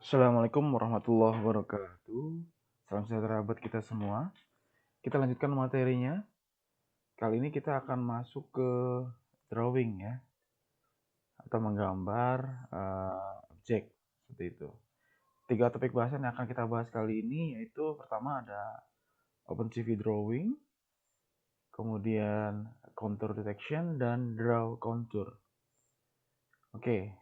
Assalamualaikum warahmatullahi wabarakatuh. Salam sejahtera buat kita semua. Kita lanjutkan materinya. Kali ini kita akan masuk ke drawing ya, atau menggambar objek seperti itu. 3 topik bahasan yang akan kita bahas kali ini yaitu pertama ada OpenCV drawing, kemudian contour detection dan draw contour. Oke,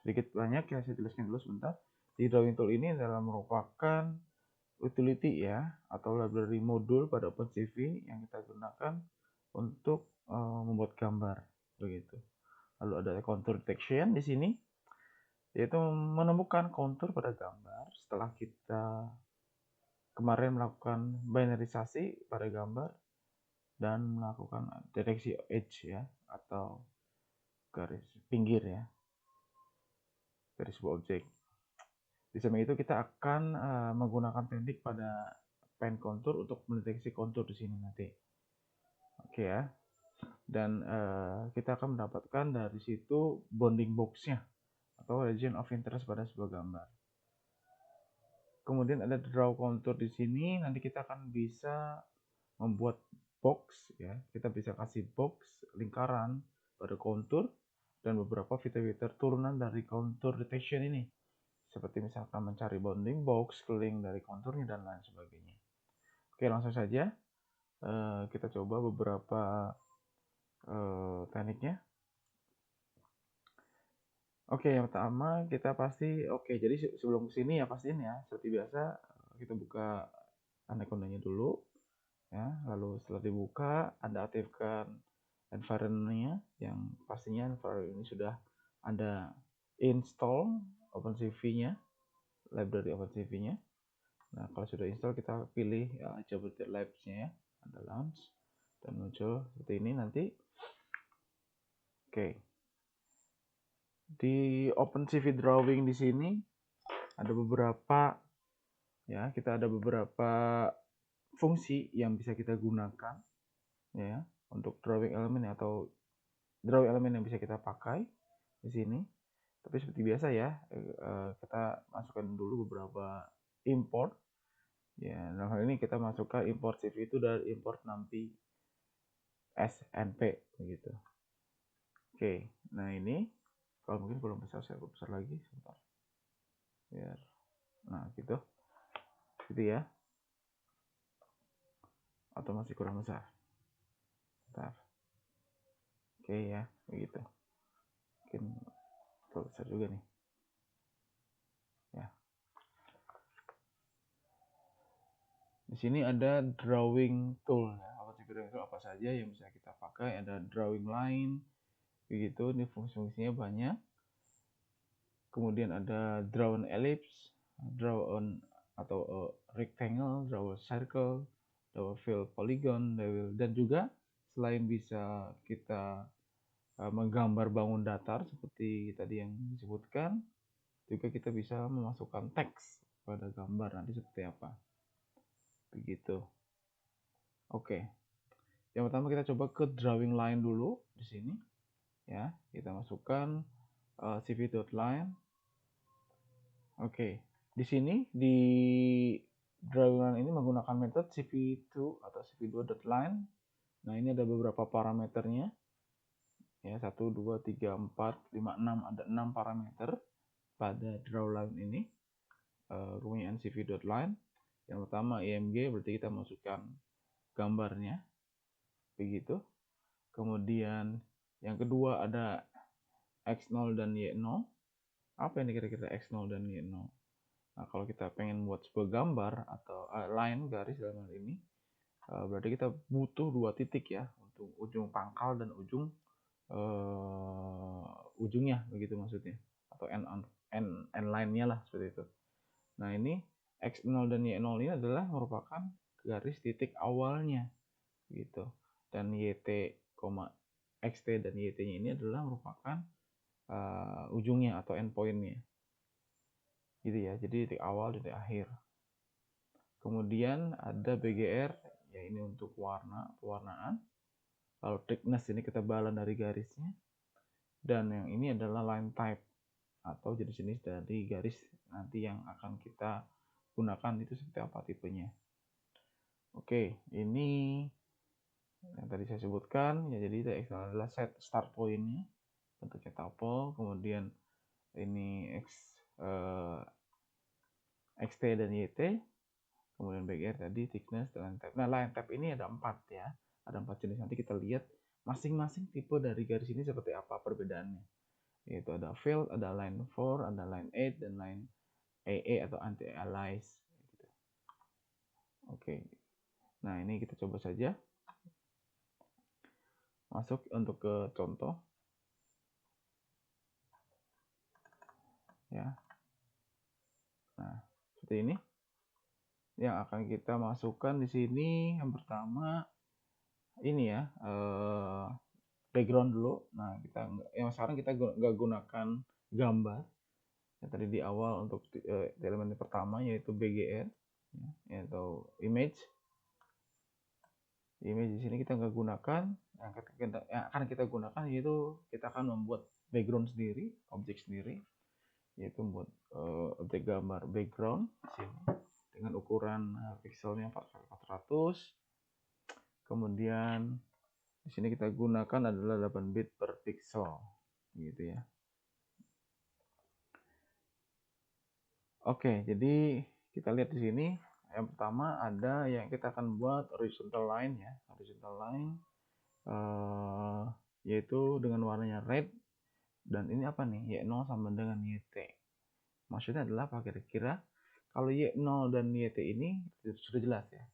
sedikit banyak ya saya jelaskan dulu sebentar. Di drawing tool ini adalah merupakan utility ya atau library modul pada OpenCV yang kita gunakan untuk membuat gambar begitu. Lalu ada contour detection di sini, yaitu menemukan kontur pada gambar setelah kita kemarin melakukan binarisasi pada gambar dan melakukan deteksi edge ya atau garis pinggir ya dari sebuah objek. Di samping itu kita akan menggunakan teknik pada pen contour untuk mendeteksi kontur di sini nanti. Oke ya. Dan kita akan mendapatkan dari situ bounding box-nya atau region of interest pada sebuah gambar. Kemudian ada draw contour di sini, nanti kita akan bisa membuat box ya. Kita bisa kasih box lingkaran pada kontur dan beberapa fitur-fitur turunan dari contour detection ini. Seperti misalkan mencari bounding box, keliling dari konturnya dan lain sebagainya. Oke, langsung saja kita coba beberapa tekniknya. Oke, yang pertama kita pasti jadi sebelum kesini ya pastiin ya seperti biasa kita buka anaconda-nya dulu ya, lalu setelah dibuka Anda aktifkan environment-nya yang pastinya environment ini sudah Anda install OpenCV-nya, library OpenCV-nya. Nah, kalau sudah install kita pilih Jupyter Labs-nya ya, Anda launch dan muncul seperti ini nanti. Oke. Di OpenCV drawing di sini ada beberapa ya, kita ada beberapa fungsi yang bisa kita gunakan ya untuk drawing element atau drawing element yang bisa kita pakai di sini. Tapi seperti biasa ya, kita masukkan dulu beberapa import. Ya, dalam hal ini kita masukkan import CV itu dari import NumPy SNP begitu. Oke, nah ini kalau mungkin belum besar saya besar lagi sebentar. Biar nah gitu ya, atau masih kurang besar. Bentar. Oke ya, begitu. Mungkin terlalu besar juga nih. Ya. Di sini ada drawing tool ya. Apa saja yang bisa kita pakai? Ada drawing line, begitu. Ini fungsi-fungsinya banyak. Kemudian ada draw on ellipse, draw on atau rectangle, draw a circle, draw a fill polygon, dan juga selain bisa kita menggambar bangun datar seperti tadi yang disebutkan, juga kita bisa memasukkan teks pada gambar nanti seperti apa. Begitu. Oke. Yang pertama kita coba ke drawing line dulu di sini. Ya, kita masukkan cv.line. Oke. Di sini di drawing line ini menggunakan metode cv2 atau cv2.line. Nah, ini ada beberapa parameternya. Ya, 1 2 3 4 5 6 ada 6 parameter pada draw line ini. Kemudian cv.line. Yang pertama img berarti kita masukkan gambarnya. Begitu. Kemudian yang kedua ada X0 dan Y0. Apa ini kira-kira X0 dan Y0? Nah, kalau kita pengen buat sebuah gambar atau line garis dalam hal ini, berarti kita butuh 2 titik ya untuk ujung pangkal dan ujungnya begitu maksudnya, atau end line-nya lah seperti itu. Nah, ini X0 dan Y0 ini adalah merupakan garis titik awalnya gitu. Dan YT, XT dan YT-nya ini adalah merupakan ujungnya atau endpoint-nya. Gitu ya. Jadi titik awal, titik akhir. Kemudian ada BGR, ya ini untuk pewarnaan. Lalu thickness ini ketebalan dari garisnya. Dan yang ini adalah line type. atau jenis-jenis dari garis nanti yang akan kita gunakan itu seperti apa tipenya. Oke, ini yang tadi saya sebutkan ya, jadi TX adalah set start point-nya bentuknya tuple, kemudian ini xt dan yt, kemudian backr tadi thickness dan line type. Nah, line type ini ada 4 ya, ada 4 jenis. Nanti kita lihat masing-masing tipe dari garis ini seperti apa perbedaannya, yaitu ada fill, ada line 4, ada line 8, dan line AA atau anti-alias gitu. Oke, nah ini kita coba saja masuk untuk ke contoh ya. Nah, seperti ini yang akan kita masukkan di sini. Yang pertama ini ya, background dulu. Nah, yang sekarang kita nggak gunakan gambar yang tadi di awal untuk elemen pertama, yaitu BGR ya, atau image. Image di sini kita nggak gunakan. Yang akan kita gunakan yaitu kita akan membuat background sendiri, objek sendiri, yaitu membuat objek gambar background di sini dengan ukuran pixelnya 4x400. Kemudian di sini kita gunakan adalah 8 bit per pixel gitu ya. Oke, jadi kita lihat di sini yang pertama ada yang kita akan buat horizontal line ya, horizontal line yaitu dengan warnanya red, dan ini apa nih, Y0 sama dengan YT. Maksudnya adalah apa kira-kira? Kalau Y0 dan YT ini sudah jelas ya.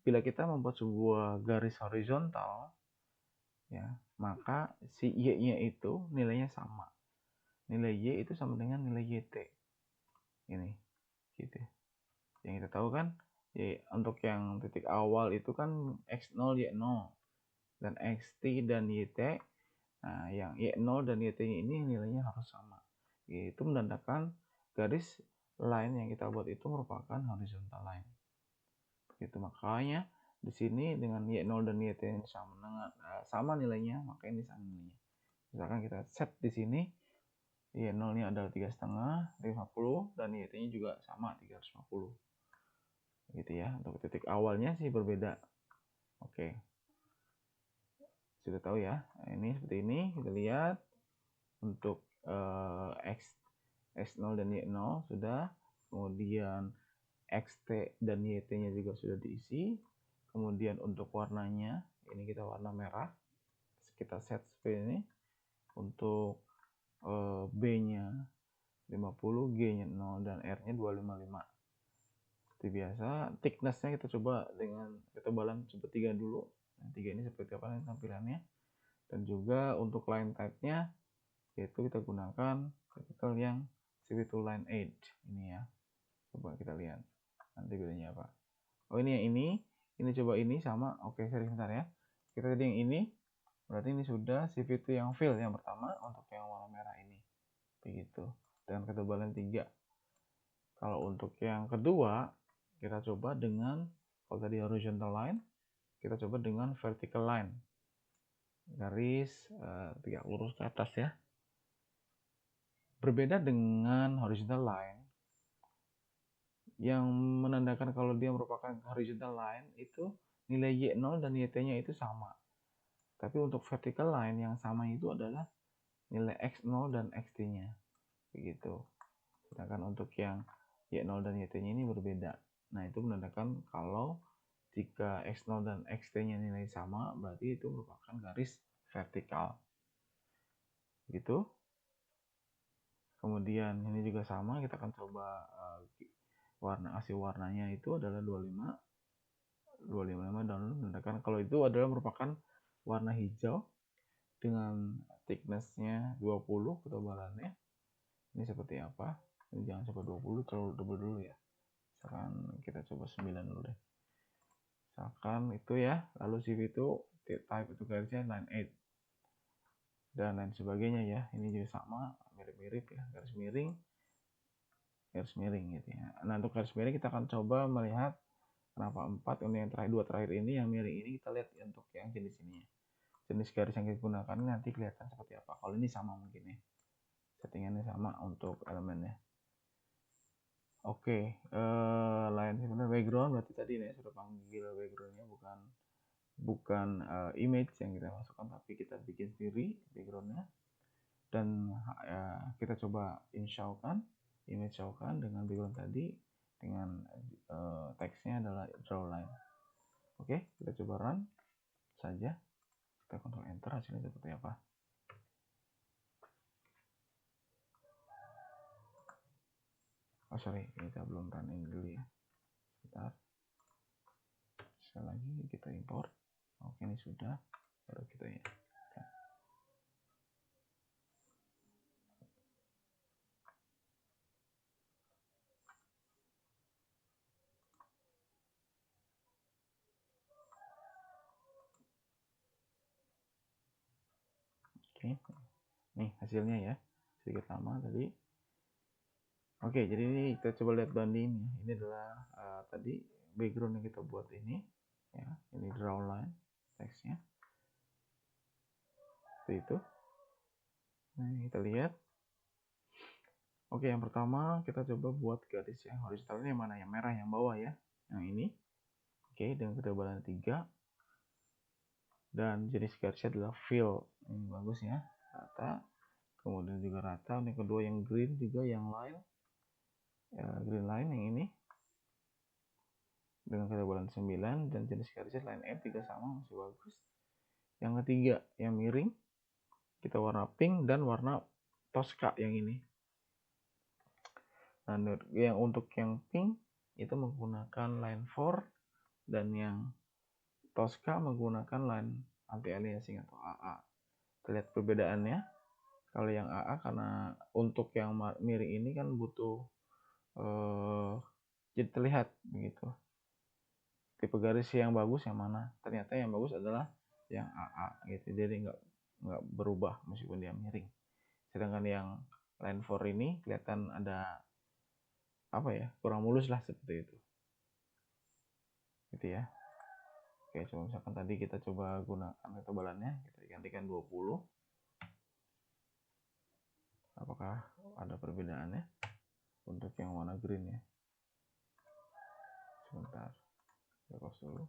Bila kita membuat sebuah garis horizontal ya, maka si Y-nya itu nilainya sama. Nilai Y itu sama dengan nilai YT. Ini gitu. Yang kita tahu kan, ya, untuk yang titik awal itu kan X0 Y0 dan XT dan YT. Nah, yang Y0 dan YT-nya ini nilainya harus sama. Itu menandakan garis line yang kita buat itu merupakan horizontal line. Begitu, makanya di sini dengan Y0 dan YT yang sama nilainya, maka ini sama nilainya. Misalkan kita set di sini Y0 nya adalah 3,5 350 dan YT-nya juga sama 350. Gitu ya. Untuk titik awalnya sih berbeda. Oke. Sudah tahu ya. Nah, ini seperti ini kita lihat untuk X0 dan Y0 sudah. Kemudian XT dan YT-nya juga sudah diisi. Kemudian untuk warnanya, ini kita warna merah. Kita set seperti ini. Untuk B-nya 50, G-nya 0, dan R-nya 255. Seperti biasa, thickness-nya kita coba dengan ketebalan coba 3 dulu. Nah, 3 ini seperti apa nanti tampilannya. Dan juga untuk line type-nya, yaitu kita gunakan vertical yang CV2 line 8 ini ya. Coba kita lihat nanti bedanya apa. Oh, ini yang ini coba ini sama. Oke, sorry sebentar ya. Kita tadi yang ini, berarti ini sudah CV2 yang fill yang pertama untuk yang warna merah ini. Begitu. Dengan ketebalan 3. Kalau untuk yang kedua, kita coba dengan, kalau tadi horizontal line, kita coba dengan vertical line. Garis tegak lurus ke atas ya. Berbeda dengan horizontal line, yang menandakan kalau dia merupakan horizontal line itu nilai Y0 dan YT-nya itu sama. Tapi untuk vertical line yang sama itu adalah nilai X0 dan XT-nya. Begitu. Sedangkan untuk yang Y0 dan YT-nya ini berbeda. Nah, itu menandakan kalau jika X0 dan XT-nya nilai sama, berarti itu merupakan garis vertikal. Gitu. Kemudian ini juga sama, kita akan coba kasih warnanya itu adalah 255 dan menandakan kalau itu adalah merupakan warna hijau dengan thickness-nya 20 ketebalannya. Ini seperti apa? Ini jangan sampai 20, terlalu tebal dulu ya. Misalkan kita coba 9 dulu deh. Misalkan itu ya, lalu CV itu type itu garisnya line 8 dan lain sebagainya ya. Ini juga sama, mirip-mirip ya, garis miring gitu ya. Nah, untuk garis miring kita akan coba melihat kenapa 4, untuk yang terakhir, 2 terakhir ini yang miring ini kita lihat untuk yang jenis ini ya. Jenis garis yang kita gunakan nanti kelihatan seperti apa. Kalau ini sama mungkin ya. settingannya sama untuk elemennya. Oke, line sebenarnya background berarti tadi nih sudah panggil backgroundnya bukan image yang kita masukkan, tapi kita bikin sendiri backgroundnya, dan kita coba installkan dengan background tadi dengan teksnya adalah draw line. Oke, kita coba run saja, kita Ctrl Enter, hasilnya seperti apa. Oh sorry, kita belum run ini dulu ya. Sebentar. Sekali lagi kita import. Oke, ini sudah. Baru kita ya. Oke, nih hasilnya ya, sedikit lama tadi. Oke, jadi ini kita coba lihat banding. Ini adalah tadi background yang kita buat ini, ya. Ini draw line teksnya, seperti itu. Nah, kita lihat. Oke, yang pertama kita coba buat garis yang horizontalnya yang mana? Yang merah, yang bawah ya, yang ini. Oke, dengan ketebalan 3. Dan jenis garisnya adalah fill. Ini bagus ya, rata. Kemudian juga rata. Yang kedua yang green juga, yang line, green line yang ini dengan ketebalan 9, dan jenis garisnya line F juga sama, masih bagus. Yang ketiga yang miring, kita warna pink dan warna Tosca yang ini. Nah, yang untuk yang pink itu menggunakan line 4, dan yang Tosca menggunakan line anti aliasing atau AA. Terlihat perbedaannya. Kalau yang AA karena untuk yang miring ini kan butuh jadi terlihat begitu. Tipe garis yang bagus yang mana? Ternyata yang bagus adalah yang AA gitu. Jadi nggak berubah meskipun dia miring. Sedangkan yang line 4 ini kelihatan ada apa ya, kurang mulus lah seperti itu. Gitu ya. Oke, coba misalkan tadi kita coba gunakan ketebalannya, kita gantikan 20. Apakah ada perbedaannya untuk yang warna green ya? Sebentar, kita close dulu.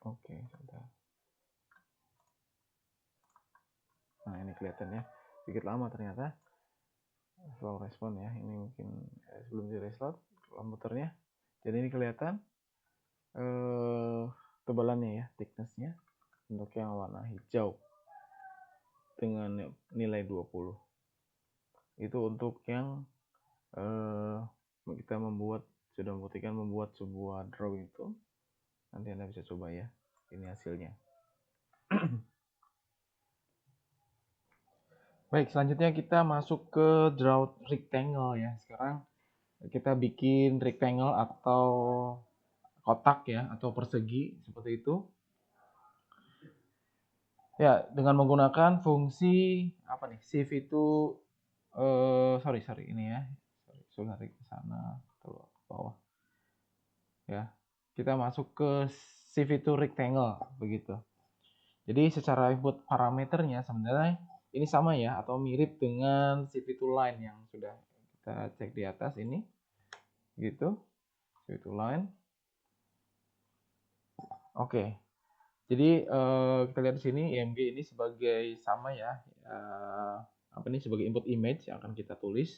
Oke, sebentar. Nah, ini kelihatan ya, sedikit lama ternyata. Slow respon ya, ini mungkin sebelum di restart komputernya. Jadi ini kelihatan tebalannya ya, thicknessnya untuk yang warna hijau dengan nilai 20. Itu untuk yang kita sudah membuktikan membuat sebuah drawing itu. Nanti Anda bisa coba ya, ini hasilnya. Baik, selanjutnya kita masuk ke draw rectangle ya. Sekarang kita bikin rectangle atau kotak ya, atau persegi seperti itu. Ya, dengan menggunakan fungsi apa nih? Shift itu sorry ini ya. Sorry, lari ke sana ke bawah. Ya. Kita masuk ke shift itu rectangle begitu. Jadi secara input parameternya sebenarnya ini sama ya, atau mirip dengan shift itu line yang sudah kita cek di atas ini. Gitu. Shift itu line. Oke. Jadi kita lihat di sini IMG ini sebagai sama ya, apa nih, sebagai input image yang akan kita tulis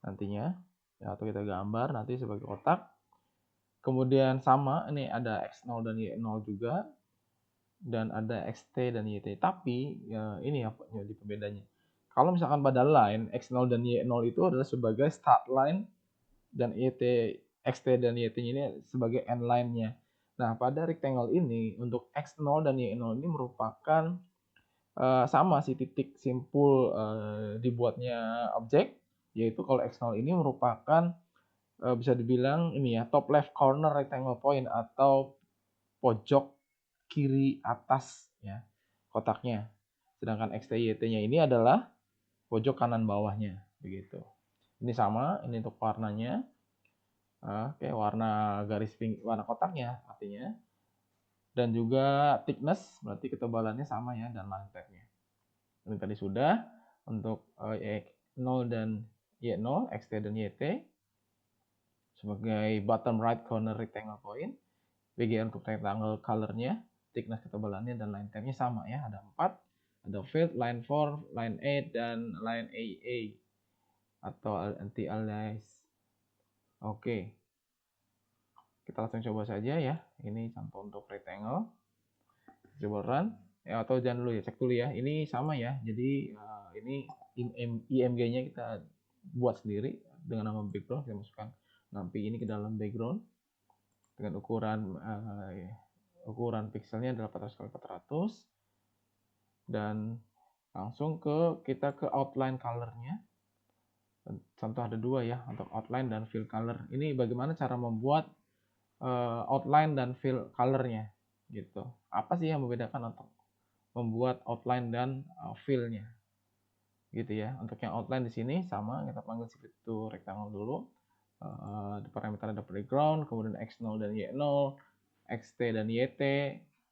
nantinya ya, atau kita gambar nanti sebagai kotak. Kemudian sama, ini ada X0 dan Y0 juga, dan ada XT dan YT. Tapi ya, ini ya jadi pembedanya. Kalau misalkan pada line X0 dan Y0 itu adalah sebagai start line, dan XT dan YT ini sebagai end line-nya. Nah, pada rectangle ini untuk X0 dan Y0 ini merupakan sama si titik simpul dibuatnya objek, yaitu kalau X0 ini merupakan bisa dibilang ini ya, top left corner rectangle point atau pojok kiri atas ya kotaknya. Sedangkan XT-YT-nya ini adalah pojok kanan bawahnya begitu. Ini sama, ini untuk warnanya. Oke, warna garis warna kotaknya artinya. Dan juga thickness, berarti ketebalannya sama ya, dan line type-nya. Ini tadi sudah untuk Y0 dan Y0, XT dan YT sebagai bottom right corner rectangle point. BGR untuk rectangle color-nya, thickness ketebalannya, dan line type-nya sama ya, ada 4. Ada field, line 4, line 8, dan line AA atau anti-alias. Oke, kita langsung coba saja ya. Ini contoh untuk rectangle. Coba run ya, atau jangan dulu ya, cek dulu ya. Ini sama ya. Jadi ini IMG-nya kita buat sendiri dengan nama background. Kita masukkan nampi ini ke dalam background dengan ukuran pixelnya adalah 400x400, dan langsung kita ke outline color-nya. Contoh ada 2 ya, untuk outline dan fill color. Ini bagaimana cara membuat outline dan fill color-nya gitu. Apa sih yang membedakan untuk membuat outline dan fill-nya gitu ya. Untuk yang outline di sini sama, kita panggil itu rectangle dulu. Di parameter ada background, kemudian X0 dan Y0, XT dan YT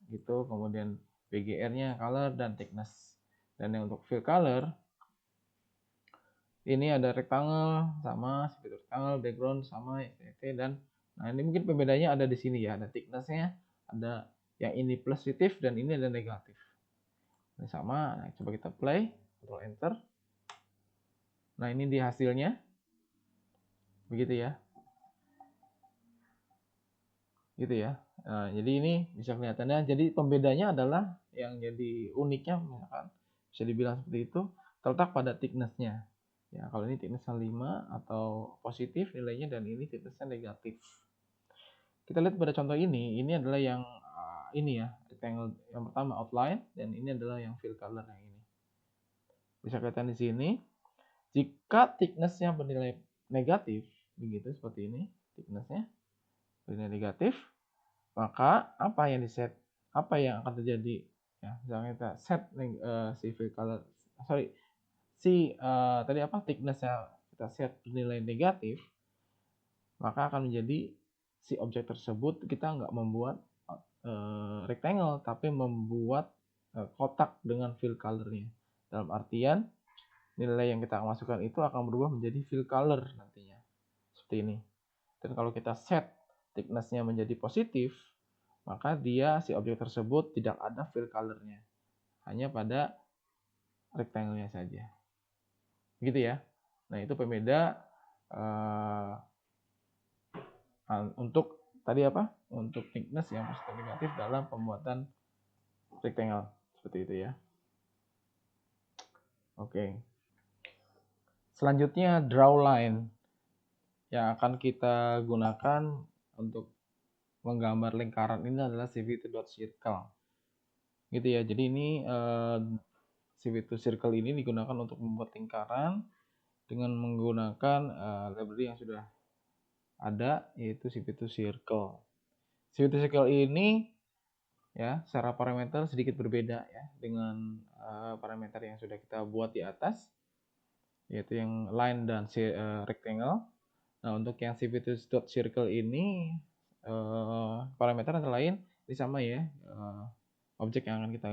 gitu, kemudian BGR-nya color dan thickness. Dan yang untuk fill color ini ada rectangle sama, seperti rectangle, background sama, YT, dan nah ini mungkin pembedanya ada di sini ya, ada thickness-nya, ada yang ini positif dan ini ada negatif. Ini sama, nah, coba kita play, Ctrl Enter. Nah ini di hasilnya, begitu ya, gitu ya. Nah, jadi ini bisa kelihatannya. Jadi pembedanya adalah yang jadi uniknya, misalkan bisa dibilang seperti itu, terletak pada thickness-nya. Ya, kalau ini thickness-nya 5 atau positif nilainya, dan ini thickness-nya negatif. Kita lihat pada contoh ini adalah yang ini ya, rectangle yang pertama outline, dan ini adalah yang fill color yang ini. Bisa kelihatan di sini. Jika thickness-nya bernilai negatif, begitu seperti ini, thickness-nya bernilai negatif, maka apa yang akan terjadi? Ya, misalnya kita set si fill color, tadi apa, thickness-nya kita set bernilai negatif, maka akan menjadi si objek tersebut kita nggak membuat rectangle, tapi membuat kotak dengan fill color-nya. Dalam artian nilai yang kita masukkan itu akan berubah menjadi fill color nantinya. Seperti ini. Dan kalau kita set thickness-nya menjadi positif, maka si objek tersebut tidak ada fill color-nya. Hanya pada rectangle-nya saja. Begitu ya. Nah, itu pembeda untuk tadi apa? Untuk thickness yang positif negatif dalam pembuatan rectangle. Seperti itu ya. Oke. Selanjutnya draw line yang akan kita gunakan untuk menggambar lingkaran ini adalah cv2.circle. Gitu ya. Jadi ini cv2circle ini digunakan untuk membuat lingkaran dengan menggunakan library yang sudah ada, yaitu cv2circle. cv2circle ini ya secara parameter sedikit berbeda ya dengan parameter yang sudah kita buat di atas, yaitu yang line dan rectangle. Nah, untuk yang cv2.circle ini parameter antara lain ini sama ya, objek yang akan kita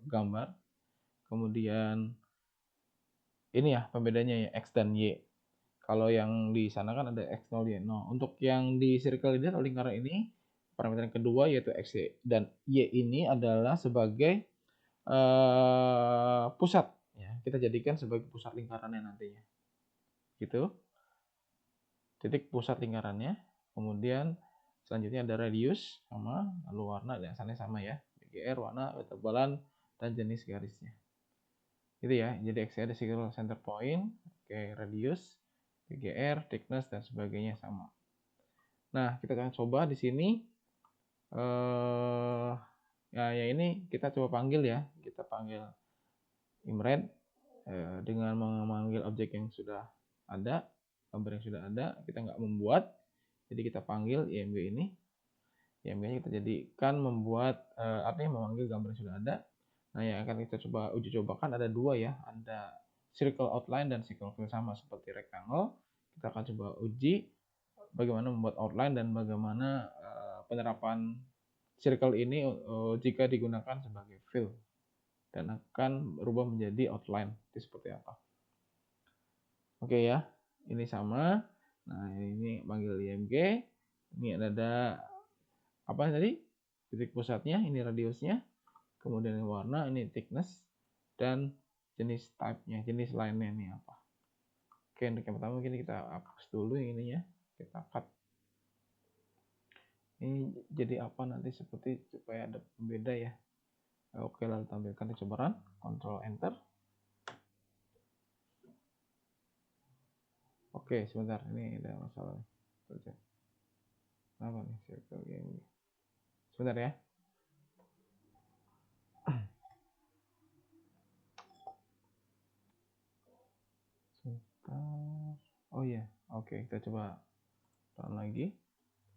gambar. Kemudian ini ya pembedanya ya, X dan Y. Kalau yang di sana kan ada X0, Y0. Untuk yang di circle ini atau lingkaran ini, parameter yang kedua yaitu X dan Y ini adalah sebagai pusat. Ya, kita jadikan sebagai pusat lingkarannya nantinya. Gitu. Titik pusat lingkarannya. Kemudian selanjutnya ada radius sama, lalu warna dan asalnya sama ya. BGR, warna, ketebalan, dan jenis garisnya. Gitu ya. Jadi X ada single center point, radius, BGR, thickness, dan sebagainya sama. Nah, kita akan coba di sini. Ya ini kita coba panggil ya. Kita panggil Imred dengan memanggil objek yang sudah ada, gambar yang sudah ada. Kita nggak membuat. Jadi kita panggil IMG ini. IMG-nya kita jadikan membuat, artinya memanggil gambar yang sudah ada. Nah, yang akan kita coba uji cobakan ada 2 ya. Ada circle outline dan circle fill, sama seperti rectangle. Kita akan coba uji bagaimana membuat outline dan bagaimana penerapan circle ini jika digunakan sebagai fill dan akan berubah menjadi outline. Itu seperti apa? Oke ya, ini sama. Nah, ini panggil IMG. Ini ada apa tadi? Titik pusatnya, ini radiusnya. Kemudian warna, ini thickness dan jenis type-nya, jenis line-nya ini apa. Oke, untuk yang pertama mungkin kita hapus dulu yang ininya. Kita cut. Ini jadi apa nanti seperti supaya ada pembeda ya. Oke, lalu tampilkan di cobaran, Ctrl Enter. Oke, sebentar, ini ada masalah. Apa nih circle game? Sebentar ya. Sebentar. Oh iya, oke, kita coba run lagi.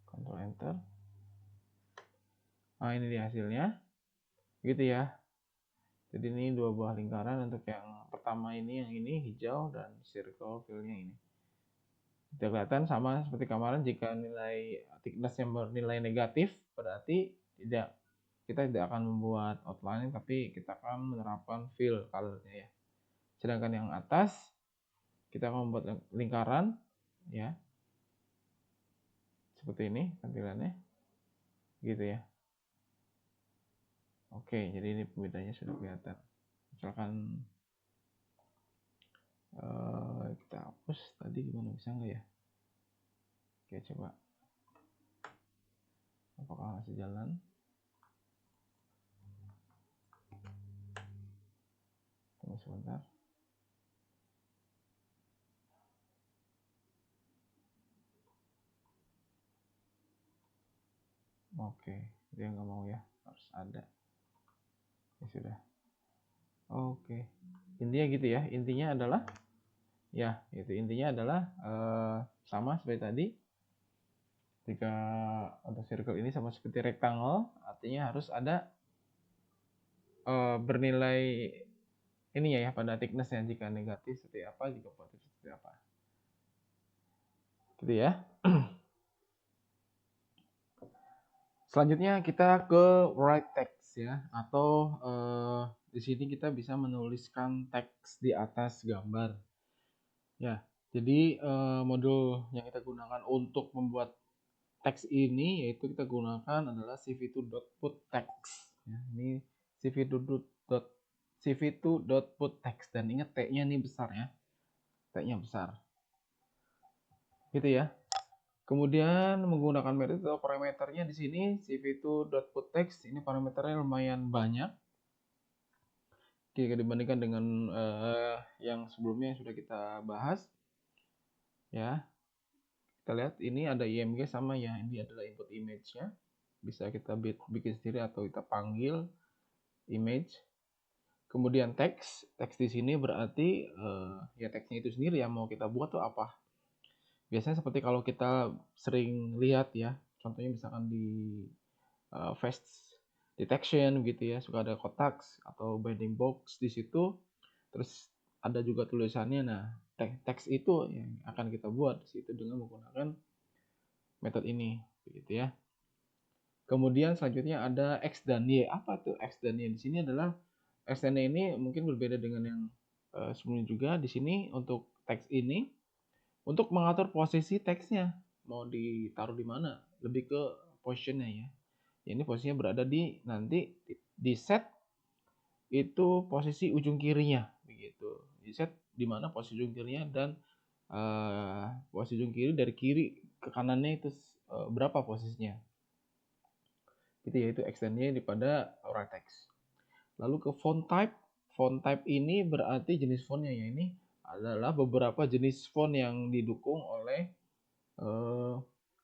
Ctrl Enter. Nah, ini dia hasilnya. Gitu ya. Jadi ini dua buah lingkaran. Untuk yang pertama ini, yang ini hijau dan circle fill-nya ini. Tidak kelihatan sama seperti kemarin. Jika nilai thickness-nya bernilai negatif, berarti kita tidak akan membuat outline, tapi kita akan menerapkan fill color-nya ya. Sedangkan yang atas kita akan membuat lingkaran ya. Seperti ini tampilannya. Gitu ya. Oke, jadi ini pembedanya sudah kelihatan. Misalkan kita hapus tadi, gimana, bisa nggak ya? Oke, coba. Apakah masih jalan? Tunggu sebentar. Oke, dia nggak mau ya, harus ada. Ya sudah. Oke, intinya gitu ya. Intinya adalah ya, itu intinya adalah sama seperti tadi. Jika untuk circle ini sama seperti rectangle, artinya harus ada bernilai ininya ya, pada thickness-nya. Jika negatif seperti apa, jika positif seperti apa. Gitu ya. Selanjutnya kita ke write text ya, atau di sini kita bisa menuliskan teks di atas gambar. Ya, jadi modul yang kita gunakan untuk membuat teks ini yaitu kita gunakan adalah cv2.putText. Ya, ini cv2.putText dan ingat T-nya ini besar ya, T-nya besar. Gitu ya. Kemudian menggunakan metode atau parameternya di sini cv2.putText ini parameternya lumayan banyak jika dibandingkan dengan yang sebelumnya yang sudah kita bahas. Ya, kita lihat ini ada IMG sama ya, ini adalah input image-nya. Bisa kita bikin sendiri atau kita panggil image. Kemudian teks di sini berarti ya teksnya itu sendiri yang mau kita buat tuh apa. Biasanya seperti kalau kita sering lihat ya, contohnya misalkan di face detection gitu ya, suka ada kotak atau binding box di situ, terus ada juga tulisannya. Nah, teks itu yang akan kita buat di situ dengan menggunakan metode ini, gitu ya. Kemudian selanjutnya ada X dan Y. Apa tuh X dan Y? Di sini adalah X dan Y ini mungkin berbeda dengan yang sebelumnya juga. Di sini untuk teks ini untuk mengatur posisi teksnya mau ditaruh di mana, lebih ke positionnya ya. Ini posisinya berada di nanti di set itu posisi ujung kirinya begitu. Di set di mana posisi ujung kirinya dan posisi ujung kiri dari kiri ke kanannya itu berapa posisinya. Itu yaitu X dan Y daripada write text. Lalu ke font type. Font type ini berarti jenis fontnya ya. Ini adalah beberapa jenis font yang didukung oleh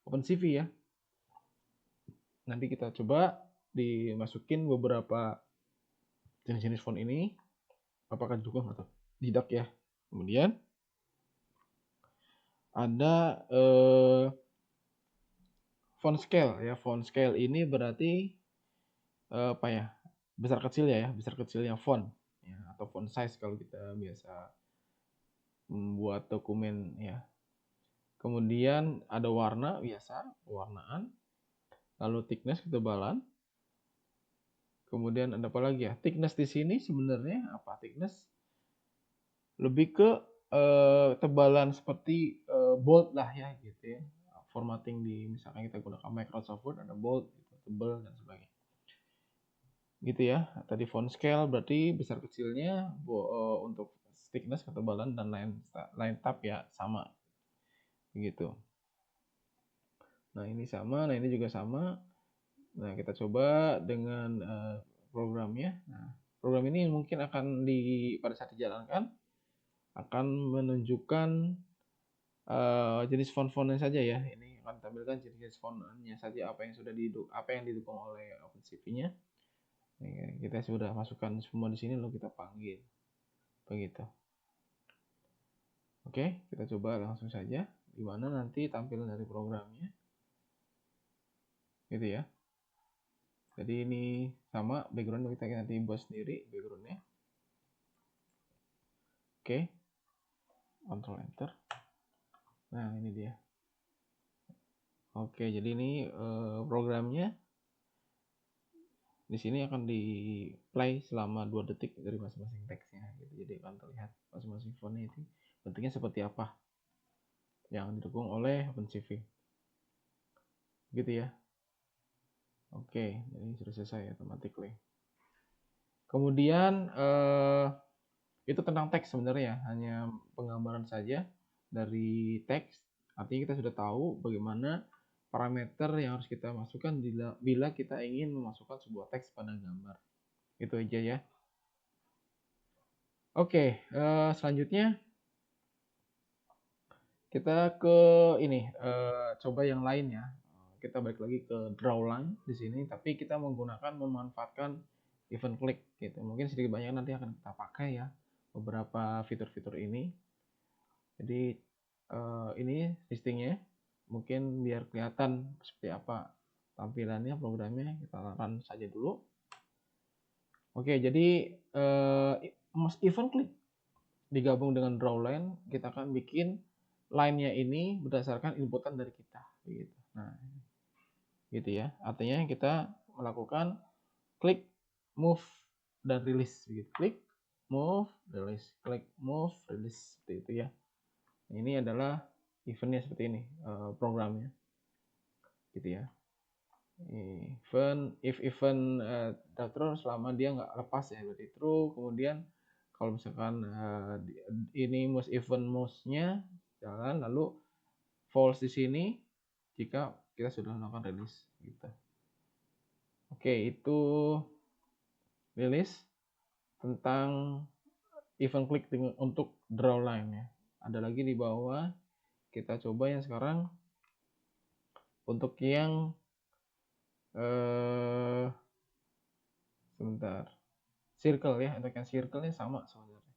OpenCV ya. Nanti kita coba dimasukin beberapa jenis-jenis font ini. Apakah didukung atau tidak ya. Kemudian ada font scale ya. Font scale ini berarti apa ya? Besar kecil ya, besar kecilnya font ya, atau font size kalau kita biasa membuat dokumen ya. Kemudian ada warna biasa, pewarnaan. Lalu thickness, ketebalan. Kemudian ada apa lagi ya? Thickness di sini sebenarnya apa? Thickness lebih ke tebalan seperti bold lah ya gitu ya. Formatting di misalkan kita gunakan Microsoft Word ada bold, gitu, tebal dan sebagainya. Gitu ya. Tadi font scale berarti besar kecilnya untuk thickness, ketebalan dan line tab ya sama. Begitu. Nah, ini sama, nah ini juga sama. Nah, kita coba dengan programnya. Nah, program ini mungkin akan pada saat dijalankan akan menunjukkan jenis font-fontnya saja ya. Ini akan tampilkan jenis fontnya saja apa yang didukung oleh OpenCV-nya. Kita sudah masukkan semua di sini lalu kita panggil. Begitu. Oke, kita coba langsung saja di mana nanti tampil dari programnya. Gitu ya. Jadi ini sama background kita nanti buat sendiri backgroundnya. Oke, Ctrl Enter. Nah ini dia. Oke, jadi ini programnya di sini akan di play selama 2 detik dari masing-masing teksnya. Gitu. Jadi akan terlihat masing-masing fontnya itu bentuknya seperti apa yang didukung oleh OpenCV. Gitu ya. Oke, ini sudah selesai automatically. Kemudian itu tentang teks sebenarnya, hanya penggambaran saja dari teks. Artinya kita sudah tahu bagaimana parameter yang harus kita masukkan bila kita ingin memasukkan sebuah teks pada gambar. Itu aja ya. Oke, selanjutnya kita ke ini, coba yang lain ya. Kita balik lagi ke draw line di sini, tapi kita memanfaatkan event click gitu. Mungkin sedikit banyak nanti akan kita pakai ya beberapa fitur-fitur ini. Jadi ini listingnya, mungkin biar kelihatan seperti apa tampilannya programnya, kita run saja dulu. Oke, jadi event click digabung dengan draw line, kita akan bikin line-nya ini berdasarkan inputan dari kita gitu. Nah, gitu ya. Artinya kita melakukan klik, move, dan release begitu. Klik, move, release, klik, move, release seperti itu ya. Ini adalah eventnya seperti ini programnya, gitu ya. If event true selama dia nggak lepas ya berarti true. Kemudian kalau misalkan ini event mouse-nya jalan, lalu false di sini jika kita sudah melakukan release gitu. Oke, itu release tentang event click untuk draw line ya. Ada lagi di bawah, kita coba yang sekarang untuk yang sebentar, circle ya. Untuk yang circle-nya sama sebenarnya.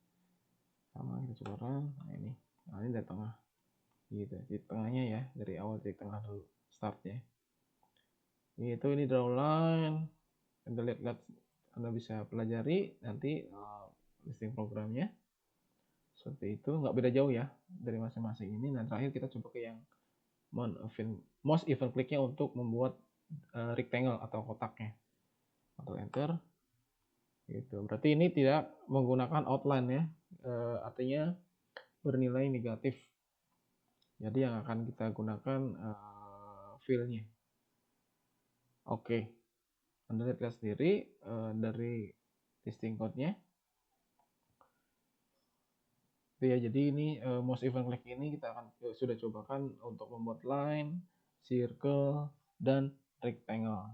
Sama, kita coba run. Nah ini dari tengah gitu, di tengahnya ya, dari awal dari tengah dulu startnya. Itu ini draw line. Anda lihat, Anda bisa pelajari nanti listing programnya seperti itu, nggak beda jauh ya dari masing-masing ini. Dan terakhir kita coba ke yang most event click-nya untuk membuat rectangle atau kotaknya. Atau enter gitu. Berarti ini tidak menggunakan outline ya, artinya bernilai negatif. Jadi yang akan kita gunakan fill-nya. Oke, Anda lihat sendiri dari listing code-nya. Ya, jadi ini most event click ini kita akan sudah cobakan untuk membuat line, circle, dan rectangle.